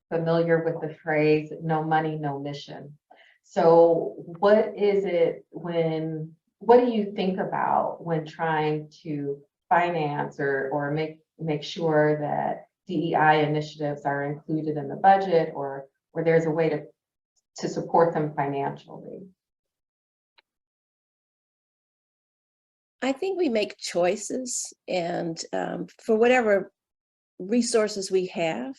familiar with the phrase, no money, no mission. So what do you think about when trying to finance or make sure that DEI initiatives are included in the budget or there's a way to support them financially? I think we make choices, and for whatever resources we have,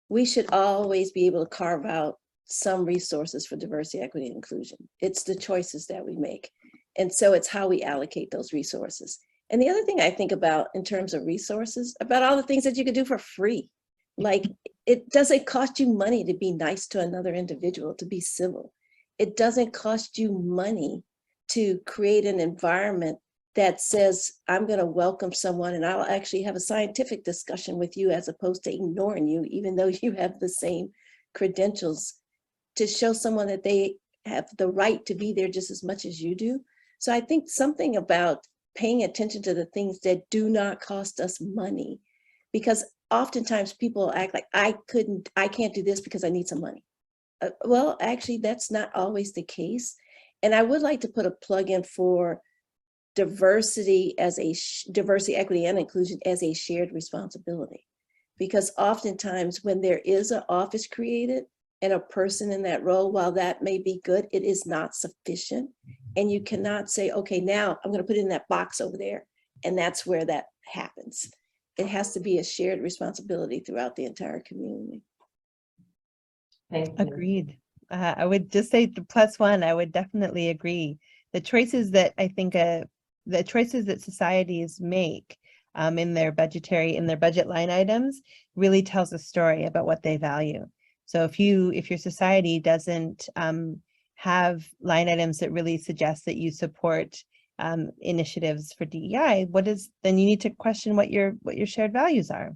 we should always be able to carve out some resources for diversity, equity, and inclusion. It's the choices that we make. And so it's how we allocate those resources. And the other thing I think about in terms of resources, about all the things that you could do for free. Like, it doesn't cost you money to be nice to another individual, to be civil. It doesn't cost you money to create an environment that says, I'm going to welcome someone and I'll actually have a scientific discussion with you as opposed to ignoring you, even though you have the same credentials, to show someone that they have the right to be there just as much as you do. So I think something about paying attention to the things that do not cost us money, because oftentimes people act like I can't do this because I need some money. Well, actually, that's not always the case. And I would like to put a plug in for diversity, equity, and inclusion as a shared responsibility. Because oftentimes when there is an office created and a person in that role, while that may be good, it is not sufficient. And you cannot say, okay, now I'm going to put it in that box over there, and that's where that happens. It has to be a shared responsibility throughout the entire community. Thank you. Agreed. I would just say the +1, I would definitely agree. The choices that I think the choices that societies make in their budget line items really tells a story about what they value. So if your society doesn't have line items that really suggest that you support initiatives for DEI, then you need to question what your shared values are,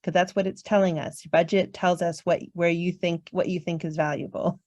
because that's what it's telling us. Your budget tells us what you think is valuable.